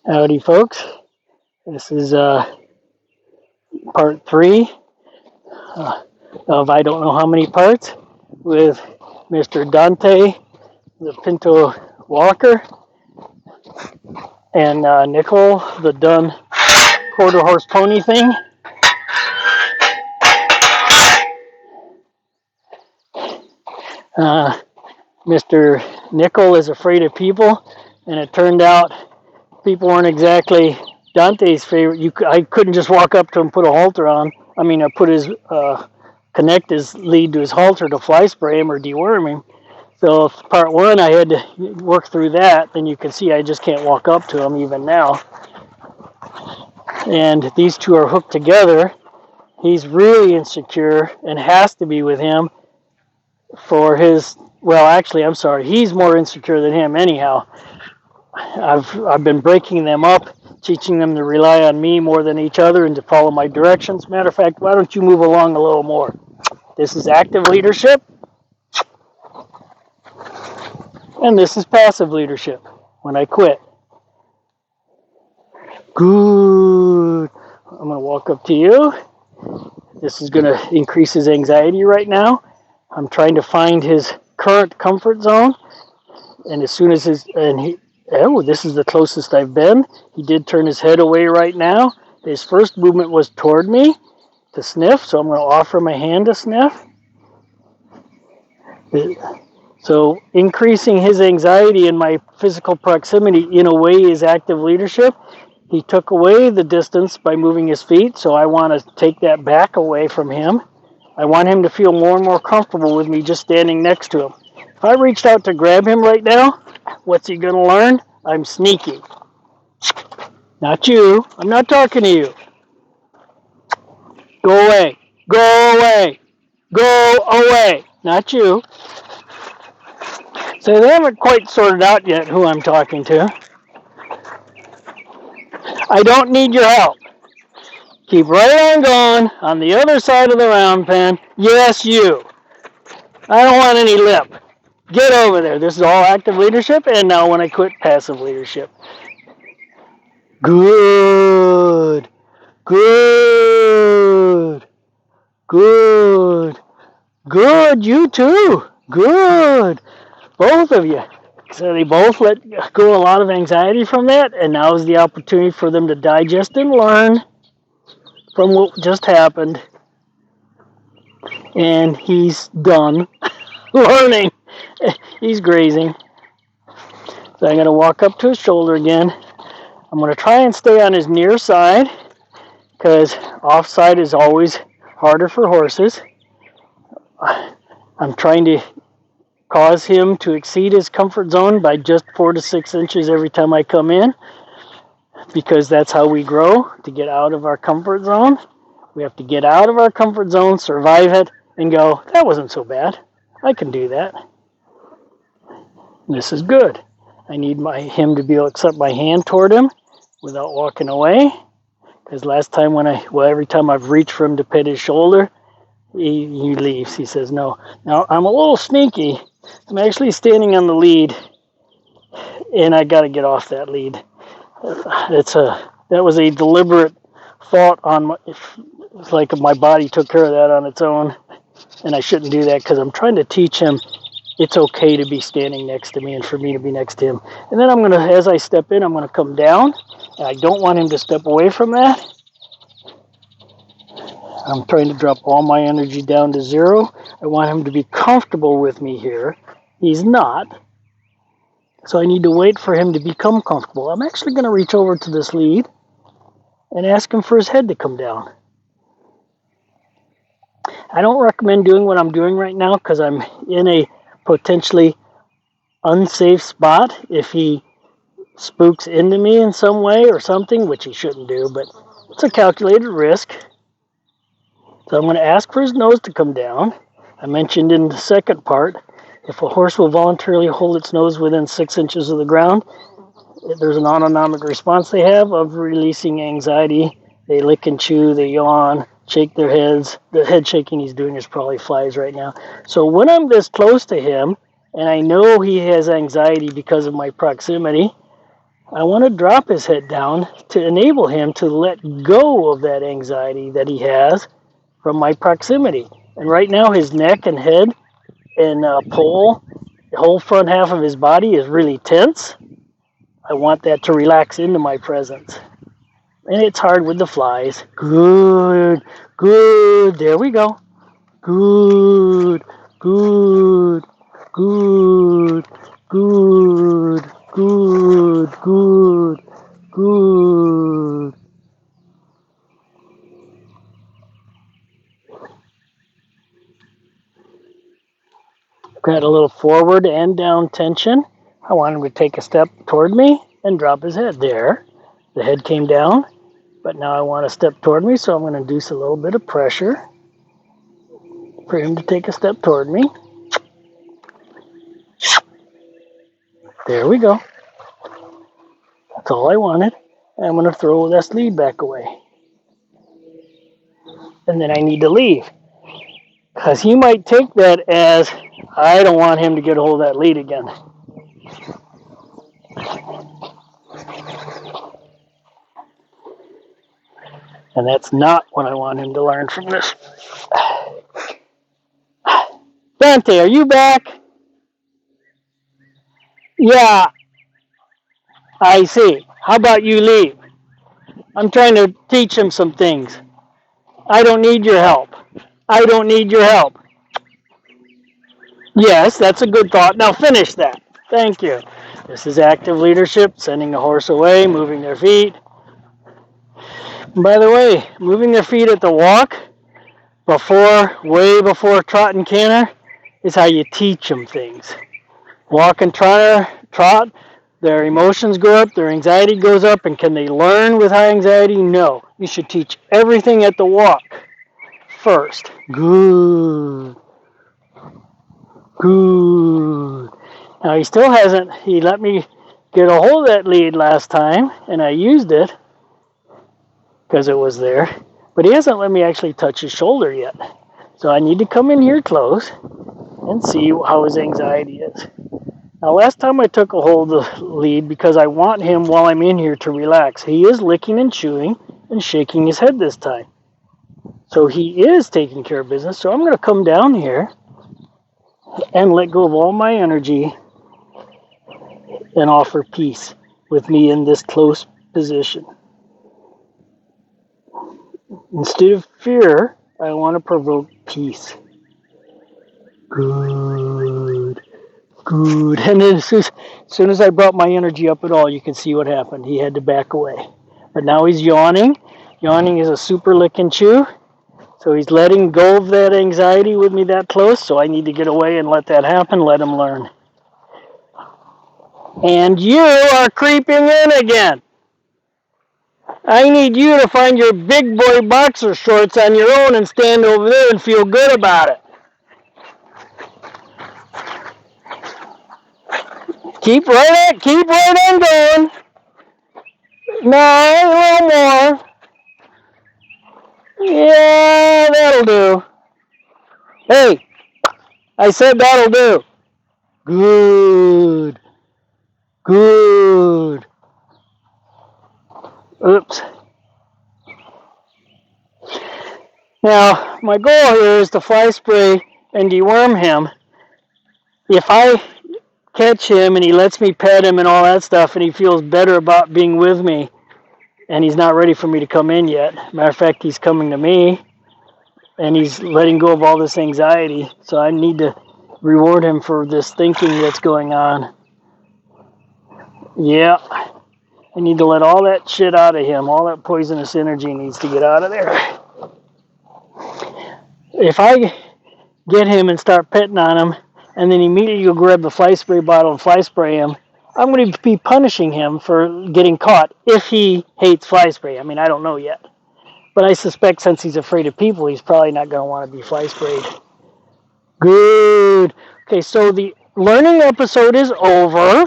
Howdy, folks. This is part 3 of I don't know how many parts with Mr. Dante, the Pinto Walker, and Nickle, the done quarter horse pony thing. Mr. Nickle is afraid of people, and it turned out people weren't exactly Dante's favorite. I couldn't just walk up to him, put a halter on. Put his connect his lead to his halter to fly spray him or deworm him. So part 1, I had to work through that, and you can see I just can't walk up to him even now. And these two are hooked together. He's really insecure and has to be with him for his. Well, actually, I'm sorry. He's more insecure than him anyhow. I've been breaking them up, teaching them to rely on me more than each other and to follow my directions. Matter of fact, why don't you move along a little more? This is active leadership, and this is passive leadership when I quit. Good. I'm going to walk up to you. This is going to increase his anxiety right now. I'm trying to find his current comfort zone, and as soon as this is the closest I've been. He did turn his head away right now. His first movement was toward me to sniff, so I'm going to offer my hand to sniff. So increasing his anxiety in my physical proximity in a way is active leadership. He took away the distance by moving his feet, so I want to take that back away from him. I want him to feel more and more comfortable with me just standing next to him. If I reached out to grab him right now, what's he going to learn? I'm sneaky. Not you. I'm not talking to you. Go away. Go away. Go away. Not you. So they haven't quite sorted out yet who I'm talking to. I don't need your help. Keep right on going on the other side of the round pen. Yes, you. I don't want any lip. Get over there. This is all active leadership, and now when I quit, passive leadership. Good. Good. Good. Good. You too. Good. Both of you. So they both let go a lot of anxiety from that, and now is the opportunity for them to digest and learn from what just happened. And he's done learning. He's grazing. So I'm going to walk up to his shoulder again. I'm going to try and stay on his near side because offside is always harder for horses. I'm trying to cause him to exceed his comfort zone by just 4 to 6 inches every time I come in, because that's how we grow, to get out of our comfort zone. We have to get out of our comfort zone, survive it, and go, that wasn't so bad. I can do that. This is good. I need him to be able to accept my hand toward him without walking away, because last time every time I've reached for him to pet his shoulder, he leaves. He says no. Now, I'm a little sneaky. I'm actually standing on the lead, and I got to get off that lead. That was a deliberate thought on it's like my body took care of that on its own, and I shouldn't do that because I'm trying to teach him it's okay to be standing next to me and for me to be next to him. And then as I step in, I'm going to come down, and I don't want him to step away from that. I'm trying to drop all my energy down to 0. I want him to be comfortable with me here. He's not. So I need to wait for him to become comfortable. I'm actually going to reach over to this lead and ask him for his head to come down. I don't recommend doing what I'm doing right now because I'm in a potentially unsafe spot if he spooks into me in some way or something, which he shouldn't do, but it's a calculated risk. So I'm going to ask for his nose to come down. I mentioned in the second part, if a horse will voluntarily hold its nose within 6 inches of the ground, there's an autonomic response they have of releasing anxiety. They lick and chew, they yawn, shake their heads. The head shaking he's doing is probably flies right now. So when I'm this close to him, and I know he has anxiety because of my proximity, I want to drop his head down to enable him to let go of that anxiety that he has from my proximity. And right now, his neck and head and pole, the whole front half of his body is really tense. I want that to relax into my presence. And it's hard with the flies. Good, good. There we go. Good, good, good, good, good, good, good. Got a little forward and down tension. I want him to take a step toward me and drop his head there. The head came down, but now I want to step toward me, so I'm going to induce a little bit of pressure for him to take a step toward me. There we go. That's all I wanted. I'm going to throw this lead back away. And then I need to leave. Because he might take that as, I don't want him to get a hold of that lead again. And that's not what I want him to learn from this. Dante, are you back? Yeah, I see. How about you leave? I'm trying to teach him some things. I don't need your help. I don't need your help. Yes, that's a good thought. Now finish that. Thank you. This is active leadership, sending the horse away, moving their feet. And by the way, moving their feet at the walk, way before trot and canter, is how you teach them things. Walk and trot, their emotions go up, their anxiety goes up, and can they learn with high anxiety? No. You should teach everything at the walk first. Good. Good. Now he still hasn't, he let me get a hold of that lead last time, and I used it because it was there, but he hasn't let me actually touch his shoulder yet. So I need to come in here close and see how his anxiety is. Now last time I took a hold of the lead because I want him while I'm in here to relax. He is licking and chewing and shaking his head this time. So he is taking care of business. So I'm going to come down here and let go of all my energy and offer peace with me in this close position. Instead of fear, I want to provoke peace. Good. Good. And then as soon as I brought my energy up at all, you can see what happened. He had to back away. But now he's yawning. Yawning is a super lick and chew. So he's letting go of that anxiety with me that close. So I need to get away and let that happen. Let him learn. And you are creeping in again. I need you to find your big boy boxer shorts on your own and stand over there and feel good about it. Keep right on going. No, a little more. Yeah, that'll do. Hey, I said that'll do. Good. Good. Oops. Now, my goal here is to fly spray and deworm him. If I catch him and he lets me pet him and all that stuff and he feels better about being with me and he's not ready for me to come in yet. Matter of fact, he's coming to me and he's letting go of all this anxiety. So I need to reward him for this thinking that's going on. Yeah. I need to let all that shit out of him. All that poisonous energy needs to get out of there. If I get him and start petting on him, and then immediately go grab the fly spray bottle and fly spray him, I'm going to be punishing him for getting caught if he hates fly spray. I mean, I don't know yet. But I suspect since he's afraid of people, he's probably not going to want to be fly sprayed. Good. Okay, so the learning episode is over.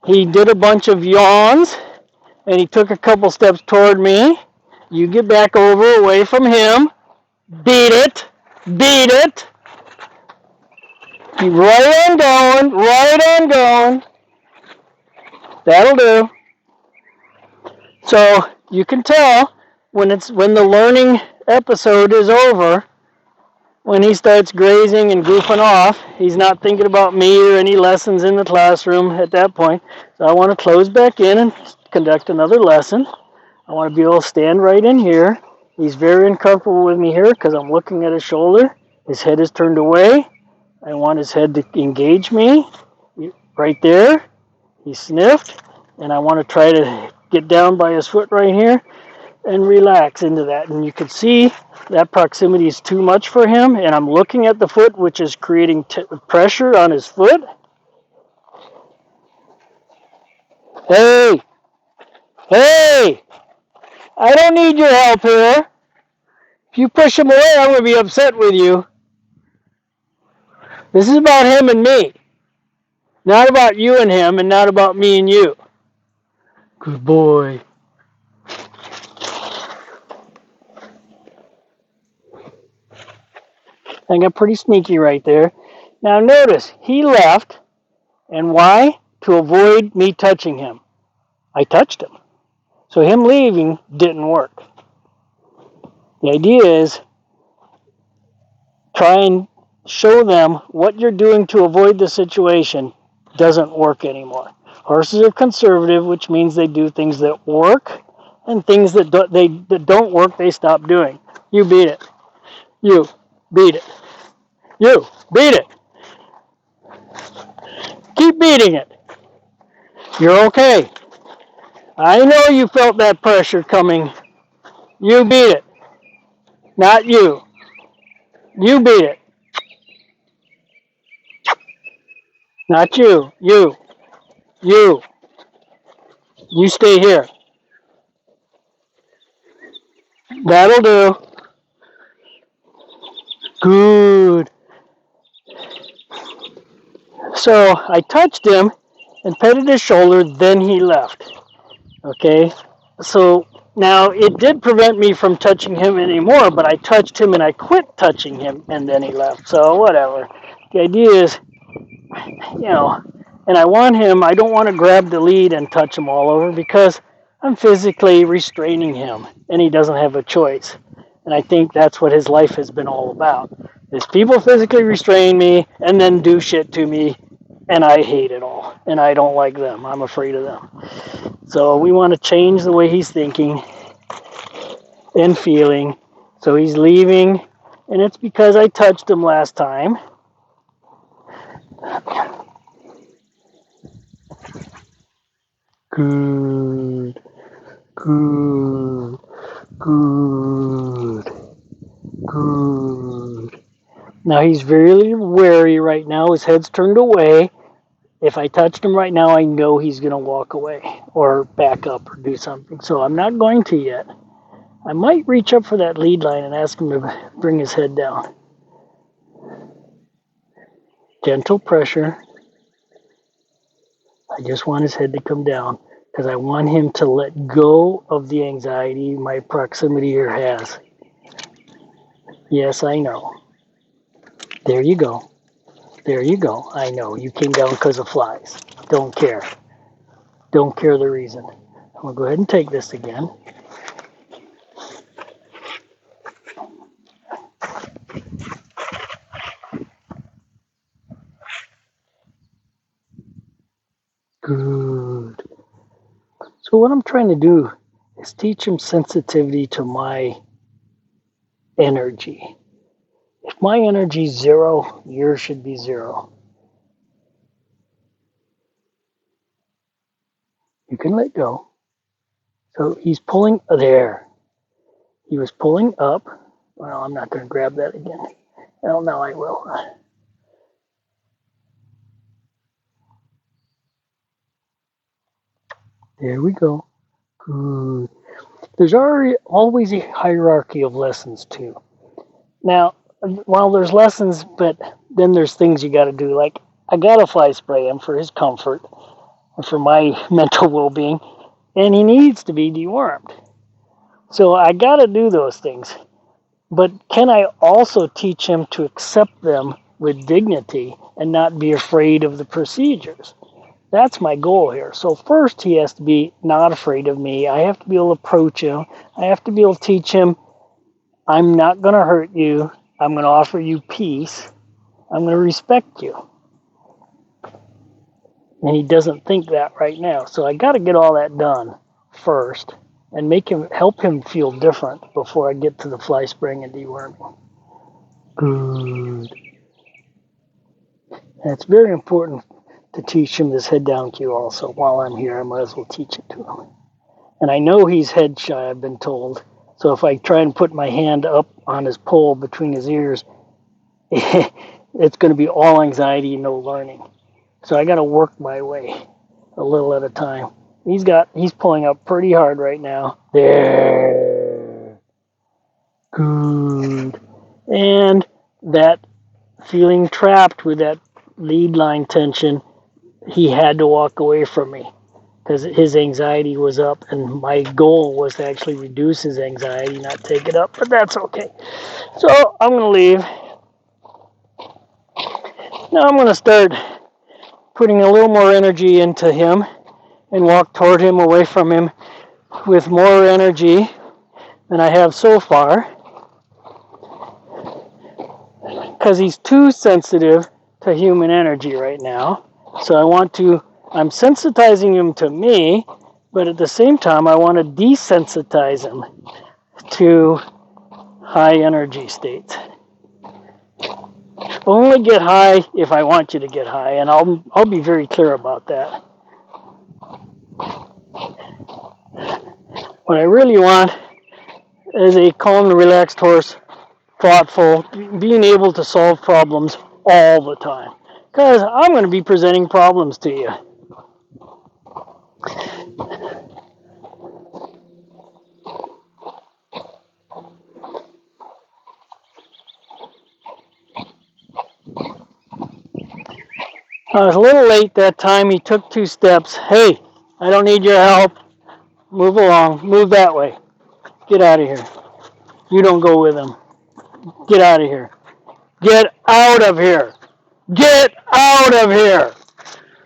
He did a bunch of yawns, and he took a couple steps toward me. You get back over away from him. Beat it. Beat it. Keep right on going. Right on going. That'll do. So you can tell when the learning episode is over, when he starts grazing and goofing off, he's not thinking about me or any lessons in the classroom at that point. So I want to close back in and conduct another lesson. I want to be able to stand right in here. He's very uncomfortable with me here because I'm looking at his shoulder. His head is turned away. I want his head to engage me right there. He sniffed, and I want to try to get down by his foot right here and relax into that. And you can see that proximity is too much for him, and I'm looking at the foot, which is creating pressure on his foot. Hey, hey, I don't need your help here. If you push him away, I'm going to be upset with you. This is about him and me, not about you and him, and not about me and you. Good boy. I got pretty sneaky right there. Now notice, he left, and why? To avoid me touching him. I touched him. So him leaving didn't work. The idea is try and show them what you're doing to avoid the situation doesn't work anymore. Horses are conservative, which means they do things that work, and things that don't work, they stop doing. You beat it. You beat it. You beat it. Keep beating it. You're okay. I know you felt that pressure coming. You beat it. Not you. You beat it. Not you. You. You. You stay here. That'll do. Good. So I touched him and petted his shoulder, then he left. Okay? So now it did prevent me from touching him anymore, but I touched him and I quit touching him and then he left. So whatever. The idea is, and I don't want to grab the lead and touch him all over because I'm physically restraining him and he doesn't have a choice. And I think that's what his life has been all about. Is people physically restrain me and then do shit to me, and I hate it all. And I don't like them. I'm afraid of them. So we want to change the way he's thinking and feeling. So he's leaving, and it's because I touched him last time. Good. Good. Good. Good. Now he's very wary right now. His head's turned away. If I touched him right now, I know he's going to walk away or back up or do something. So I'm not going to yet. I might reach up for that lead line and ask him to bring his head down. Gentle pressure. I just want his head to come down because I want him to let go of the anxiety my proximity here has. Yes, I know. There you go. There you go. I know. You came down because of flies. Don't care. Don't care the reason. I'm going to go ahead and take this again. Good. So what I'm trying to do is teach him sensitivity to my energy. If my energy is 0, yours should be 0. You can let go. So he's pulling there. He was pulling up. Well, I'm not going to grab that again. Well, now I will. There we go. Good. There's always a hierarchy of lessons too. Now, while there's lessons, but then there's things you got to do. Like I got to fly spray him for his comfort and for my mental well-being, and he needs to be dewormed. So I got to do those things. But can I also teach him to accept them with dignity and not be afraid of the procedures? That's my goal here. So first he has to be not afraid of me. I have to be able to approach him. I have to be able to teach him, I'm not going to hurt you. I'm going to offer you peace. I'm going to respect you. And he doesn't think that right now. So I got to get all that done first and help him feel different before I get to the fly spraying and deworming. Good. And it's very important to teach him this head down cue also. While I'm here, I might as well teach it to him. And I know he's head shy, I've been told. So if I try and put my hand up on his pole between his ears, it's going to be all anxiety and no learning. So I got to work my way a little at a time. He's pulling up pretty hard right now. There. Good. And that feeling trapped with that lead line tension, he had to walk away from me because his anxiety was up, and my goal was to actually reduce his anxiety, not take it up, but that's okay. So I'm going to leave. Now I'm going to start putting a little more energy into him and walk toward him, away from him, with more energy than I have so far, because he's too sensitive to human energy right now. So I'm sensitizing him to me, but at the same time I want to desensitize him to high energy states. Only get high if I want you to get high, and I'll be very clear about that. What I really want is a calm and relaxed horse, thoughtful, being able to solve problems all the time. Because I'm going to be presenting problems to you. I was a little late that time. He took 2 steps. Hey, I don't need your help. Move along. Move that way. Get out of here. You don't go with him. Get out of here. Get out of here. Get out of here.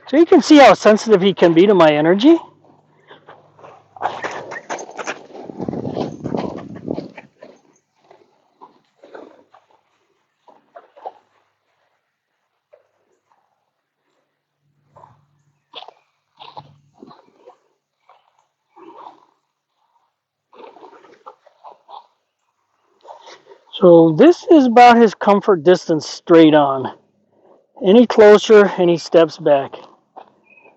So you can see how sensitive he can be to my energy. So this is about his comfort distance straight on. Any closer and he steps back.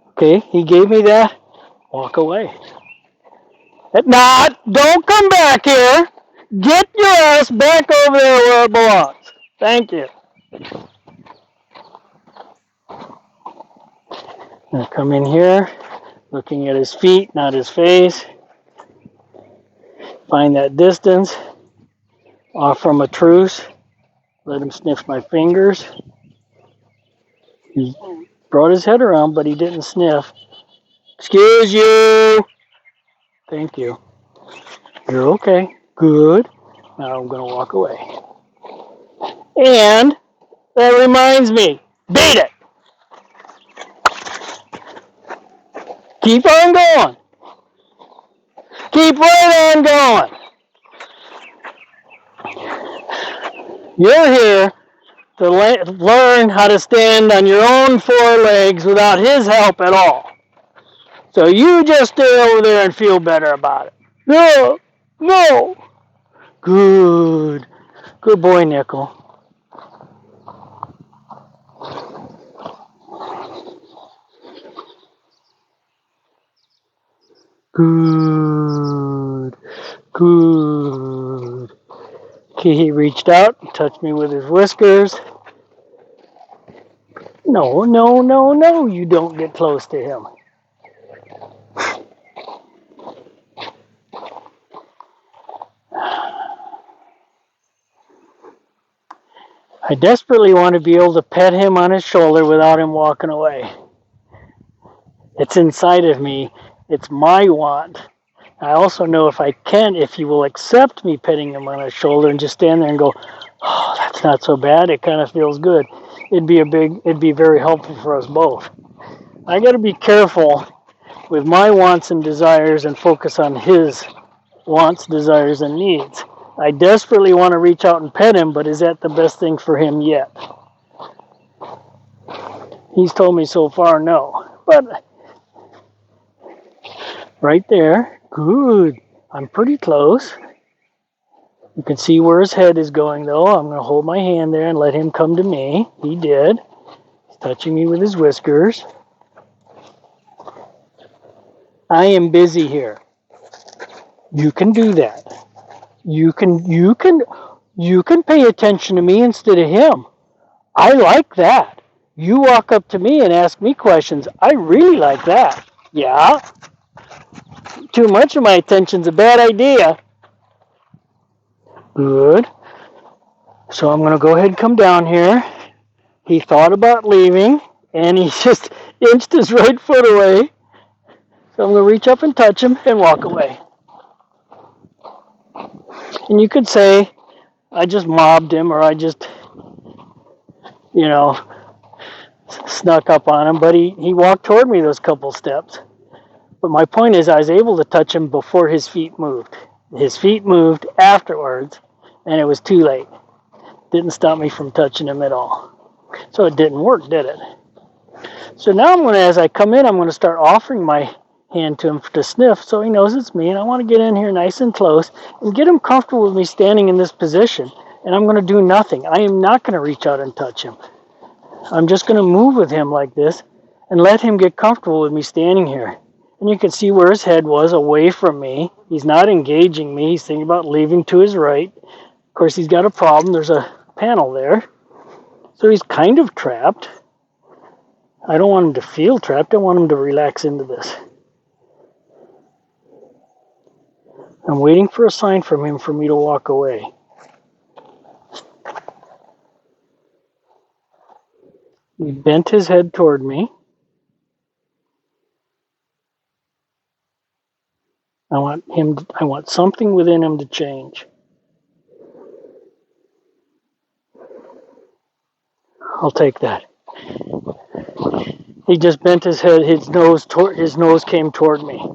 Okay, he gave me that. Walk away. Don't come back here. Get your ass back over there where it belongs. Thank you. Now come in here, looking at his feet, not his face. Find that distance. Offer him a truce. Let him sniff my fingers. He brought his head around, but he didn't sniff. Excuse you. Thank you. You're okay. Good. Now I'm going to walk away. And that reminds me, beat it. Keep on going. Keep right on going. You're here to learn how to stand on your own 4 legs without his help at all. So you just stay over there and feel better about it. No. Good. Good boy, Nickle. Good. Okay, he reached out and touched me with his whiskers. No, you don't get close to him. I desperately want to be able to pet him on his shoulder without him walking away. It's inside of me. It's my want. I also know if he will accept me petting him on his shoulder and just stand there and go, oh, that's not so bad. It kind of feels good. It'd be very helpful for us both. I got to be careful with my wants and desires and focus on his wants, desires, and needs. I desperately want to reach out and pet him, but is that the best thing for him yet? He's told me so far no. But right there, good. I'm pretty close. You can see where his head is going though. I'm going to hold my hand there and let him come to me. He did. He's touching me with his whiskers. I am busy here. You can do that. You can pay attention to me instead of him. I like that. You walk up to me and ask me questions. I really like that. Yeah. Too much of my attention's a bad idea. Good. So I'm going to go ahead and come down here. He thought about leaving, and he just inched his right foot away. So I'm going to reach up and touch him and walk away. And you could say, I just mobbed him, or I just, snuck up on him, but he walked toward me those couple steps. But my point is, I was able to touch him before his feet moved. His feet moved afterwards, and it was too late. Didn't stop me from touching him at all. So it didn't work, did it? So now I'm going to, as I come in, I'm going to start offering my hand to him to sniff so he knows it's me, and I want to get in here nice and close and get him comfortable with me standing in this position. And I'm going to do nothing. I am not going to reach out and touch him. I'm just going to move with him like this and let him get comfortable with me standing here. And you can see where his head was, away from me. He's not engaging me. He's thinking about leaving to his right. Of course, he's got a problem. There's a panel there. So he's kind of trapped. I don't want him to feel trapped. I want him to relax into this. I'm waiting for a sign from him for me to walk away. He bent his head toward me. I want something within him to change. I'll take that. He just bent his head, his nose came toward me.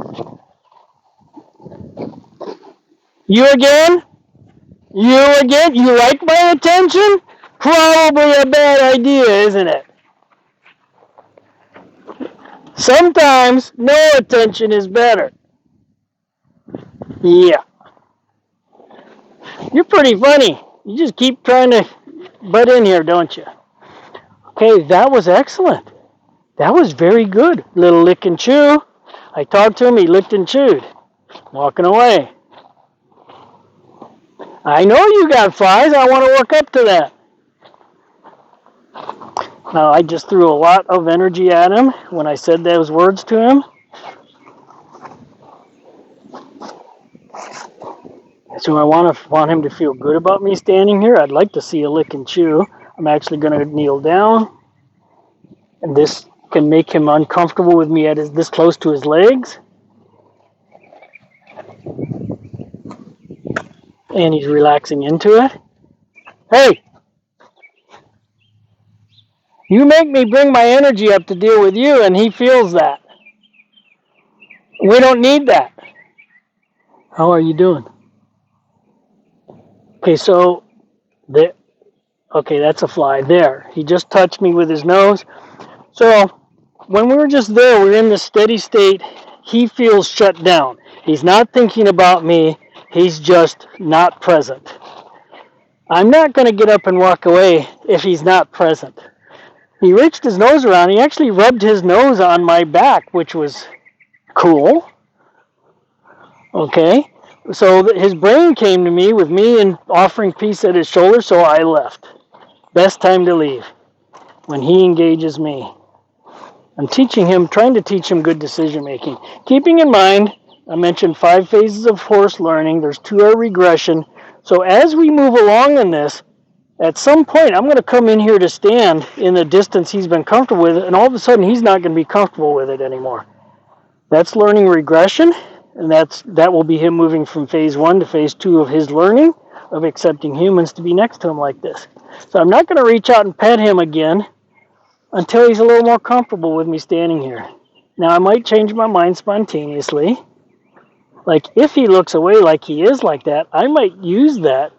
You again? You again? You like my attention? Probably a bad idea, isn't it? Sometimes no attention is better. Yeah. You're pretty funny. You just keep trying to butt in here, don't you? Okay, that was excellent. That was very good. Little lick and chew. I talked to him, he licked and chewed. Walking away. I know you got flies. I want to work up to that. Now, I just threw a lot of energy at him when I said those words to him. So I want him to feel good about me standing here. I'd like to see a lick and chew. I'm actually going to kneel down. And this can make him uncomfortable with me this close to his legs. And he's relaxing into it. Hey! You make me bring my energy up to deal with you, and he feels that. We don't need that. How are you doing? Okay, so there. Okay, that's a fly. There. He just touched me with his nose. So when we were just there, we were in this steady state. He feels shut down. He's not thinking about me. He's just not present. I'm not going to get up and walk away if he's not present. He reached his nose around. He actually rubbed his nose on my back, which was cool. Okay. So his brain came to me with me and offering peace at his shoulder, so I left. Best time to leave, when he engages me. I'm trying to teach him good decision making. Keeping in mind, I mentioned 5 phases of horse learning. There's 2 are regression. So as we move along in this, at some point I'm going to come in here to stand in the distance he's been comfortable with, and all of a sudden he's not going to be comfortable with it anymore. That's learning regression, and that will be him moving from phase 1 to phase 2 of his learning, of accepting humans to be next to him like this. So I'm not going to reach out and pet him again until he's a little more comfortable with me standing here. Now, I might change my mind spontaneously. Like, if he looks away like he is like that, I might use that.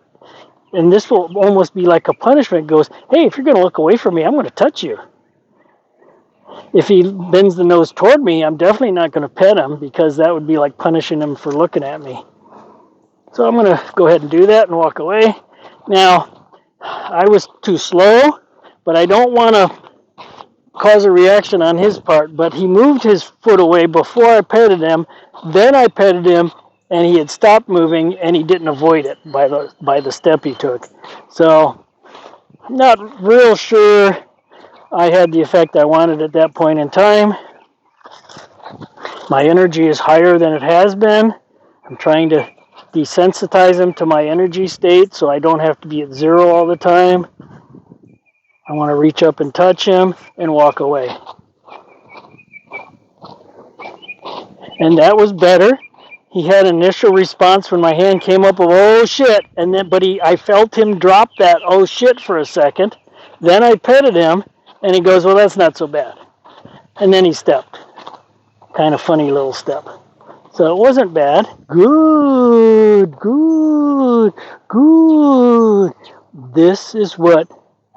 And this will almost be like a punishment. It goes, hey, if you're going to look away from me, I'm going to touch you. If he bends the nose toward me, I'm definitely not going to pet him because that would be like punishing him for looking at me. So I'm going to go ahead and do that and walk away. Now, I was too slow, but I don't want to cause a reaction on his part. But he moved his foot away before I petted him. Then I petted him, and he had stopped moving, and he didn't avoid it by the step he took. So I'm not real sure I had the effect I wanted at that point in time. My energy is higher than it has been. I'm trying to desensitize him to my energy state so I don't have to be at zero all the time. I want to reach up and touch him and walk away. And that was better. He had an initial response when my hand came up of oh shit, and then I felt him drop that oh shit for a second. Then I petted him and he goes, well, that's not so bad. And then he stepped. Kind of funny little step. So it wasn't bad. Good, good, good. This is what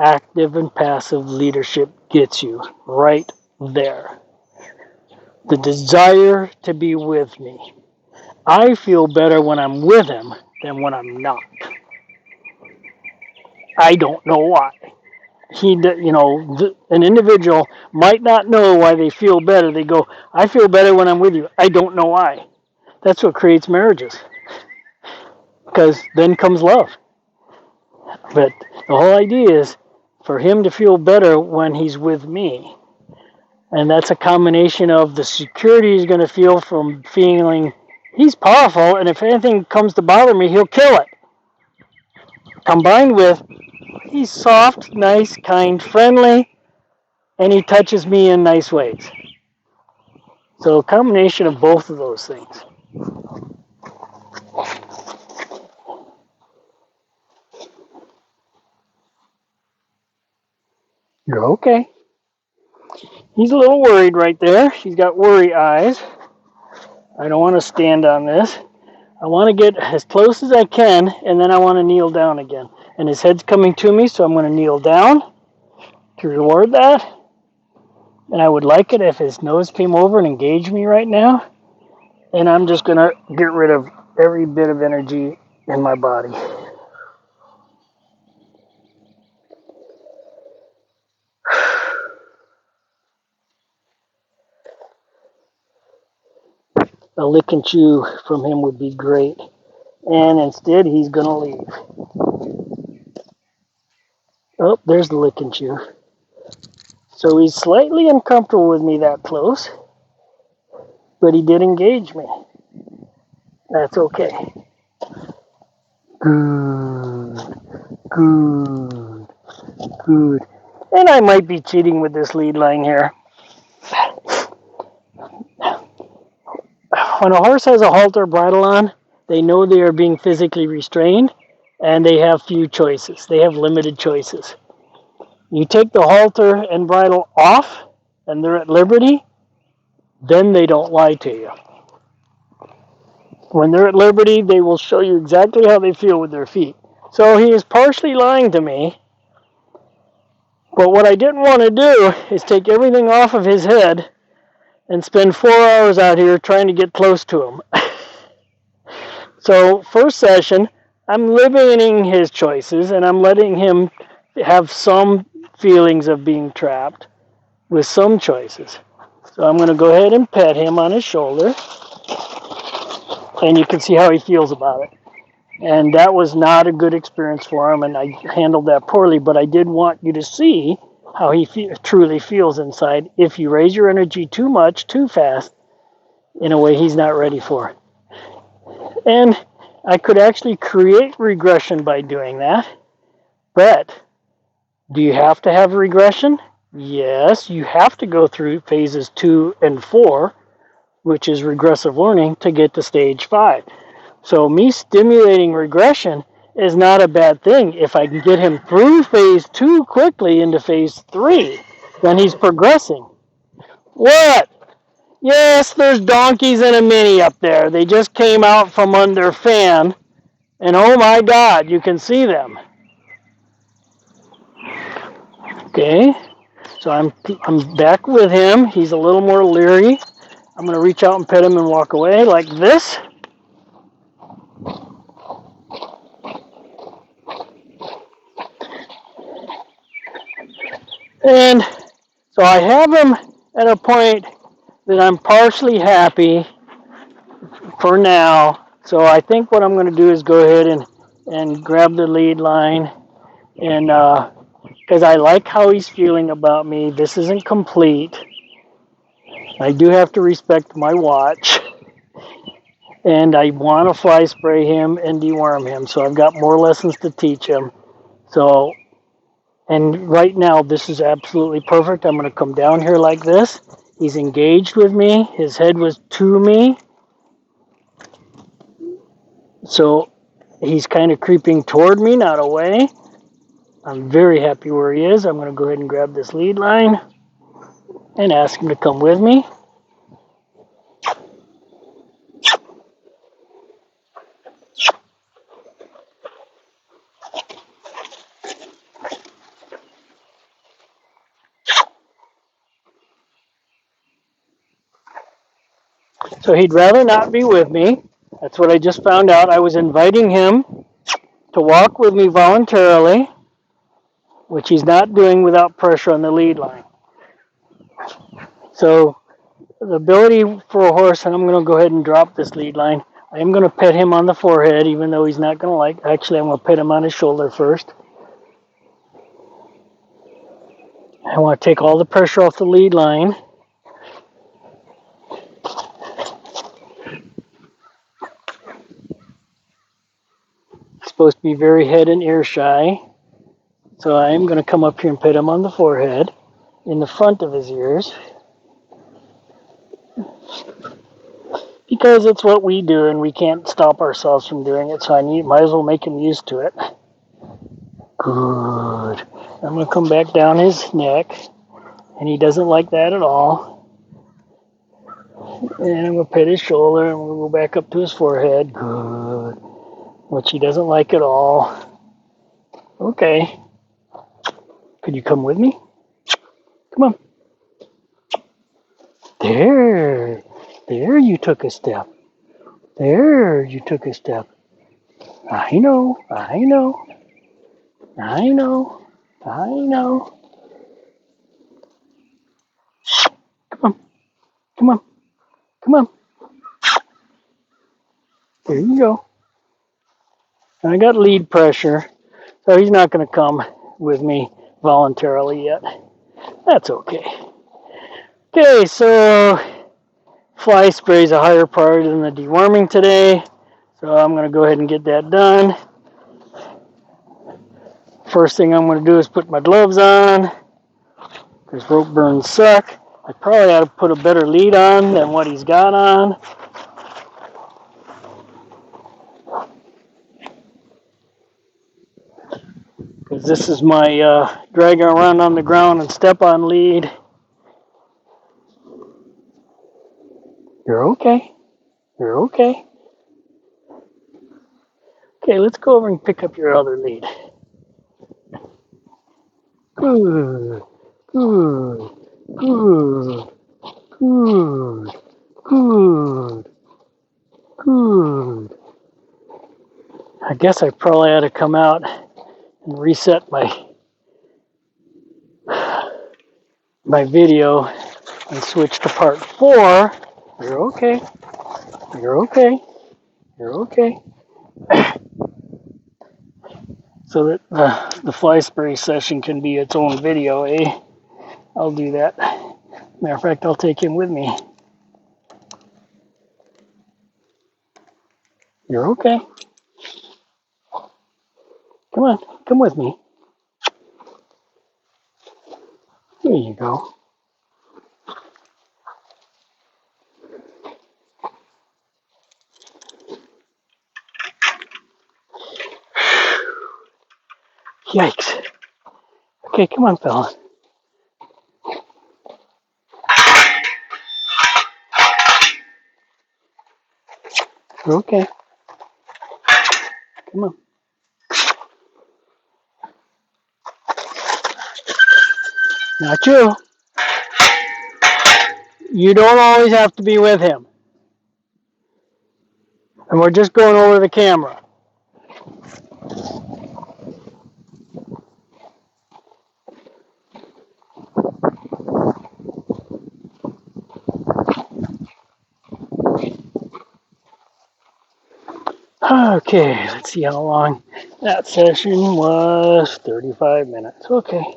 active and passive leadership gets you right there. The desire to be with me. I feel better when I'm with him than when I'm not. I don't know why. An individual might not know why they feel better. They go, I feel better when I'm with you. I don't know why. That's what creates marriages. Because then comes love. But the whole idea is for him to feel better when he's with me. And that's a combination of the security he's going to feel from feeling he's powerful, and if anything comes to bother me, he'll kill it. Combined with he's soft, nice, kind, friendly, and he touches me in nice ways. So a combination of both of those things. You're okay. He's a little worried right there. He's got worry eyes. I don't want to stand on this. I want to get as close as I can, and then I want to kneel down again. And his head's coming to me, so I'm going to kneel down to reward that. And I would like it if his nose came over and engaged me right now. And I'm just going to get rid of every bit of energy in my body. A lick and chew from him would be great. And instead, he's going to leave. Oh, there's the lick and chew. So he's slightly uncomfortable with me that close. But he did engage me. That's okay. Good. Good. Good. And I might be cheating with this lead line here. When a horse has a halter bridle on, they know they are being physically restrained, and they have few choices. They have limited choices. You take the halter and bridle off, and they're at liberty, then they don't lie to you. When they're at liberty, they will show you exactly how they feel with their feet. So he is partially lying to me, but what I didn't want to do is take everything off of his head and spend 4 hours out here trying to get close to him. So first session, I'm limiting his choices, and I'm letting him have some feelings of being trapped with some choices. So I'm going to go ahead and pet him on his shoulder, and you can see how he feels about it. And that was not a good experience for him, and I handled that poorly, but I did want you to see how he truly feels inside if you raise your energy too much, too fast, in a way he's not ready for. And I could actually create regression by doing that, but do you have to have regression? Yes, you have to go through phases 2 and 4, which is regressive learning, to get to stage 5. So me stimulating regression is not a bad thing if I can get him through phase 2 quickly into phase 3. Then he's progressing. What? Yes, there's donkeys and a mini up there. They just came out from under fan, and oh my God, you can see them. Okay, so I'm back with him. He's a little more leery. I'm going to reach out and pet him and walk away like this. And so I have him at a point that I'm partially happy for now. So I think what I'm going to do is go ahead and grab the lead line. And because I like how he's feeling about me. This isn't complete. I do have to respect my watch. And I want to fly spray him and deworm him. So I've got more lessons to teach him. So, and right now this is absolutely perfect. I'm going to come down here like this. He's engaged with me. His head was to me. So he's kind of creeping toward me, not away. I'm very happy where he is. I'm going to go ahead and grab this lead line and ask him to come with me. So he'd rather not be with me. That's what I just found out. I was inviting him to walk with me voluntarily, which he's not doing without pressure on the lead line. So the ability for a horse, and I'm going to go ahead and drop this lead line. I am going to pet him on the forehead, even though he's not going to like. Actually, I'm going to pet him on his shoulder first. I want to take all the pressure off the lead line. He's supposed to be very head and ear shy. So I am going to come up here and pet him on the forehead, in the front of his ears. Because it's what we do and we can't stop ourselves from doing it, so I might as well make him used to it. Good. I'm going to come back down his neck, and he doesn't like that at all. And I'm going to pet his shoulder, and we'll go back up to his forehead. Good. Which he doesn't like at all. Okay. Could you come with me? Come on. There. There you took a step. There you took a step. I know. I know. I know. I know. Come on. Come on. Come on. There you go. I got lead pressure, so he's not going to come with me voluntarily yet. That's okay. Okay, so fly spray is a higher priority than the deworming today, so I'm going to go ahead and get that done. First thing I'm going to do is put my gloves on, because rope burns suck. I probably ought to put a better lead on than what he's got on. Because this is my dragging around on the ground and step on lead. You're okay. You're okay. Okay, let's go over and pick up your other lead. Good, good, good, good, good, good. I guess I probably ought to come out and reset my video and switch to part 4. You're okay. You're okay. You're okay. So that the fly spray session can be its own video, eh? I'll do that. Matter of fact, I'll take him with me. You're okay. Come on, come with me. There you go. Yikes. Okay, come on, fella. Okay. Come on. Not you. You don't always have to be with him. And we're just going over the camera. Okay, let's see how long that session was. 35 minutes. Okay.